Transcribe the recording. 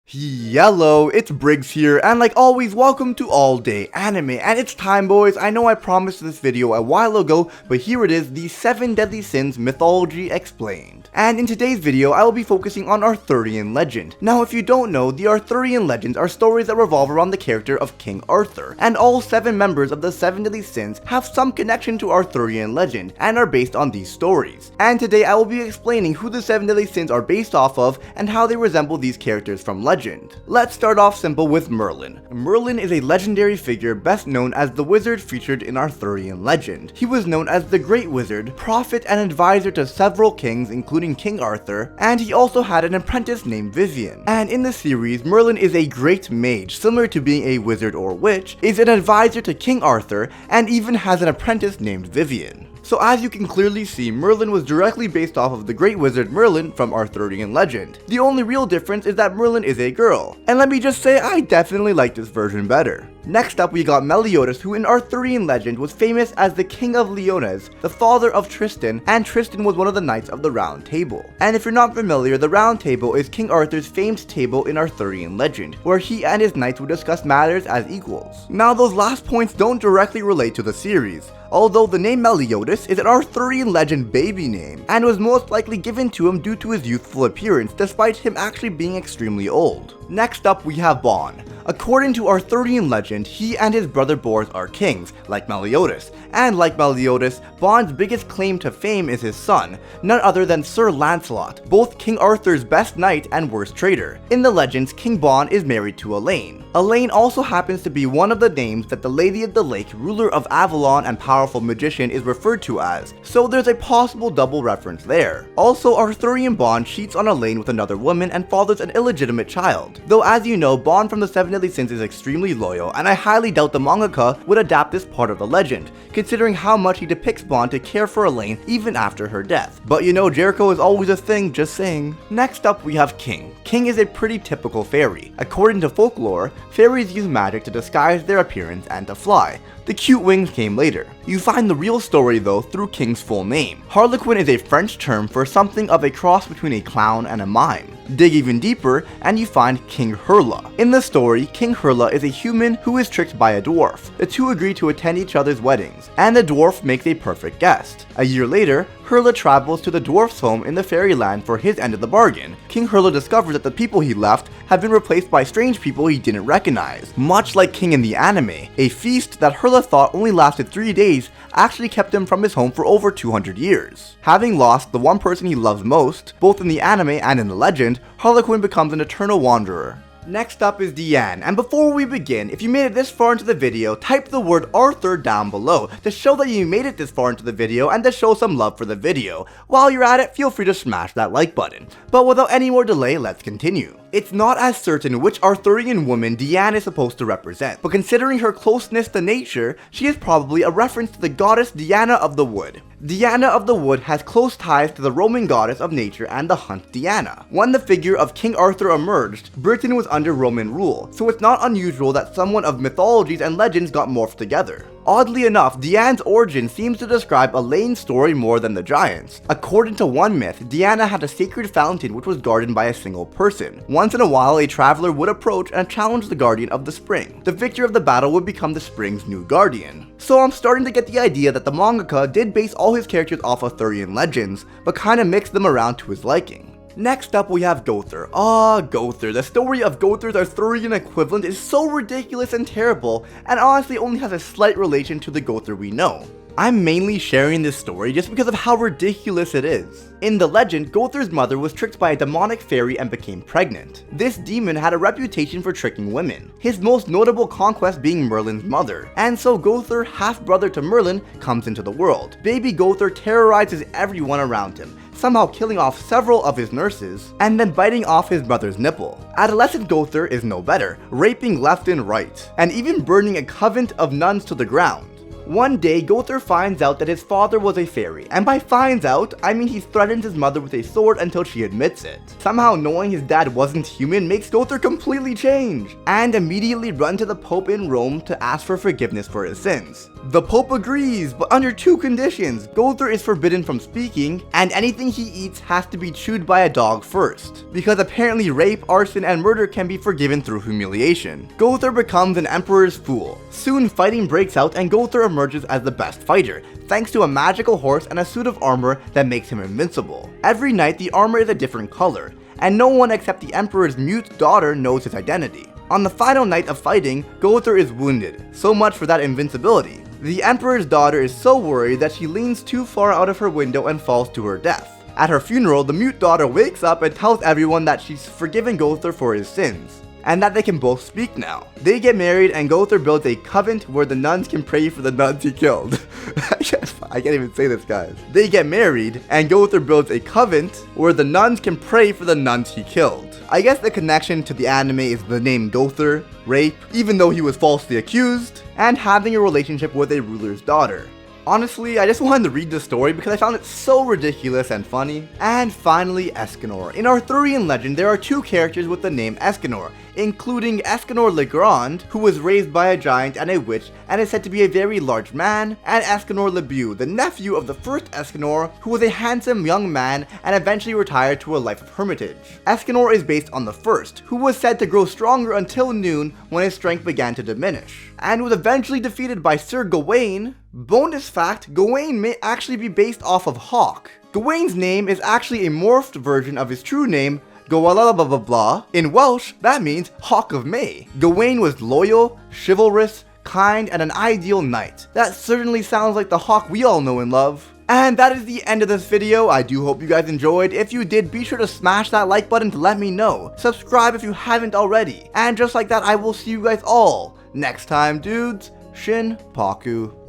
Yellow, it's Briggs here, and like always, welcome to All Day Anime, and it's time boys. I know I promised this video a while ago, but here it is, the 7 Deadly Sins Mythology Explained. And in today's video, I will be focusing on Arthurian legend. Now if you don't know, the Arthurian legends are stories that revolve around the character of King Arthur, and all 7 members of the 7 Deadly Sins have some connection to Arthurian legend, and are based on these stories. And today I will be explaining who the 7 Deadly Sins are based off of, and how they resemble these characters from legend. Let's start off simple with Merlin. Merlin is a legendary figure best known as the wizard featured in Arthurian legend. He was known as the Great Wizard, prophet and advisor to several kings including King Arthur, and he also had an apprentice named Vivian. And in the series, Merlin is a great mage, similar to being a wizard or witch, is an advisor to King Arthur, and even has an apprentice named Vivian. So as you can clearly see, Merlin was directly based off of the Great Wizard Merlin from Arthurian legend. The only real difference is that Merlin is a girl. And let me just say, I definitely like this version better. Next up, we got Mellie Otis, who in Arthurian legend was famous as the King of Leones, the father of Tristan, and Tristan was one of the knights of the Round Table. And if you're not familiar, the Round Table is King Arthur's famed table in Arthurian legend, where he and his knights would discuss matters as equals. Now those last points don't directly relate to the series, although the name Mellie Otis is an Arthurian legend baby name, and was most likely given to him due to his youthful appearance, despite him actually being extremely old. Next up, we have Bon. According to Arthurian legend, he and his brother Bors are kings, like Mellie Otis, and like Mellie Otis, Bon's biggest claim to fame is his son, none other than Sir Lancelot, both King Arthur's best knight and worst traitor. In the legends, King Bon is married to Elaine. Elaine also happens to be one of the names that the Lady of the Lake, ruler of Avalon and powerful magician, is referred to as, so there's a possible double reference there. Also, Arthurian Bon cheats on Elaine with another woman and fathers an illegitimate child. Though as you know, Bon from the 7 Deadly Sins is extremely loyal, and I highly doubt the mangaka would adapt this part of the legend, considering how much he depicts Bon to care for Elaine even after her death. But you know, Jericho is always a thing, just saying. Next up, we have King. King is a pretty typical fairy. According to folklore, fairies use magic to disguise their appearance and to fly. The cute wings came later. You find the real story though through King's full name. Harlequin is a French term for something of a cross between a clown and a mime. Dig even deeper and you find King Hurla. In the story, King Hurla is a human who is tricked by a dwarf. The two agree to attend each other's weddings, and the dwarf makes a perfect guest. A year later, Hurla travels to the dwarf's home in the fairyland for his end of the bargain. King Hurla discovers that the people he left have been replaced by strange people he didn't recognize. Much like King in the anime, a feast that Hurla thought only lasted 3 days actually kept him from his home for over 200 years. Having lost the one person he loves most, both in the anime and in the legend, Harlequin becomes an eternal wanderer. Next up is Diane, and before we begin, if you made it this far into the video, type the word Arthur down below to show that you made it this far into the video and to show some love for the video. While you're at it, feel free to smash that like button. But without any more delay, let's continue. It's not as certain which Arthurian woman Diane is supposed to represent, but considering her closeness to nature, she is probably a reference to the goddess Diana of the Wood. Diana of the Wood has close ties to the Roman goddess of nature and the hunt Diana. When the figure of King Arthur emerged, Britain was under Roman rule, so it's not unusual that someone of mythologies and legends got morphed together. Oddly enough, Diana's origin seems to describe Elaine's story more than the giants. According to one myth, Diana had a sacred fountain which was guarded by a single person. Once in a while, a traveler would approach and challenge the guardian of the spring. The victor of the battle would become the spring's new guardian. So I'm starting to get the idea that the mangaka did base all his characters off Arthurian legends, but kinda mixed them around to his liking. Next up, we have Gowther. Gowther. The story of Gowther's Arthurian equivalent is so ridiculous and terrible, and honestly only has a slight relation to the Gowther we know. I'm mainly sharing this story just because of how ridiculous it is. In the legend, Gowther's mother was tricked by a demonic fairy and became pregnant. This demon had a reputation for tricking women, his most notable conquest being Merlin's mother. And so Gowther, half-brother to Merlin, comes into the world. Baby Gowther terrorizes everyone around him, somehow killing off several of his nurses, and then biting off his brother's nipple. Adolescent Gowther is no better, raping left and right, and even burning a convent of nuns to the ground. One day, Gowther finds out that his father was a fairy, and by finds out, I mean he threatens his mother with a sword until she admits it. Somehow knowing his dad wasn't human makes Gowther completely change, and immediately run to the Pope in Rome to ask for forgiveness for his sins. The Pope agrees, but under two conditions. Gowther is forbidden from speaking, and anything he eats has to be chewed by a dog first, because apparently rape, arson, and murder can be forgiven through humiliation. Gowther becomes an emperor's fool. Soon fighting breaks out and Gowther emerges as the best fighter, thanks to a magical horse and a suit of armor that makes him invincible. Every night the armor is a different color, and no one except the emperor's mute daughter knows his identity. On the final night of fighting, Gowther is wounded, so much for that invincibility. The emperor's daughter is so worried that she leans too far out of her window and falls to her death. At her funeral, the mute daughter wakes up and tells everyone that she's forgiven Gowther for his sins, and that they can both speak now. They get married and Gowther builds a covenant where the nuns can pray for the nuns he killed. I can't even say this, guys. They get married and Gowther builds a covenant where the nuns can pray for the nuns he killed. I guess the connection to the anime is the name Gowther, rape, even though he was falsely accused, and having a relationship with a ruler's daughter. Honestly, I just wanted to read the story because I found it so ridiculous and funny. And finally, Escanor. In Arthurian legend, there are two characters with the name Escanor, including Escanor le Grand, who was raised by a giant and a witch and is said to be a very large man, and Escanor le Beau, the nephew of the first Escanor, who was a handsome young man and eventually retired to a life of hermitage. Escanor is based on the first, who was said to grow stronger until noon when his strength began to diminish, and was eventually defeated by Sir Gawain. Bonus fact, Gawain may actually be based off of Hawk. Gawain's name is actually a morphed version of his true name, Gawalala. In Welsh, that means Hawk of May. Gawain was loyal, chivalrous, kind, and an ideal knight. That certainly sounds like the Hawk we all know and love. And that is the end of this video. I do hope you guys enjoyed. If you did, be sure to smash that like button to let me know. Subscribe if you haven't already. And just like that, I will see you guys all next time, dudes. Shin PAKUUU.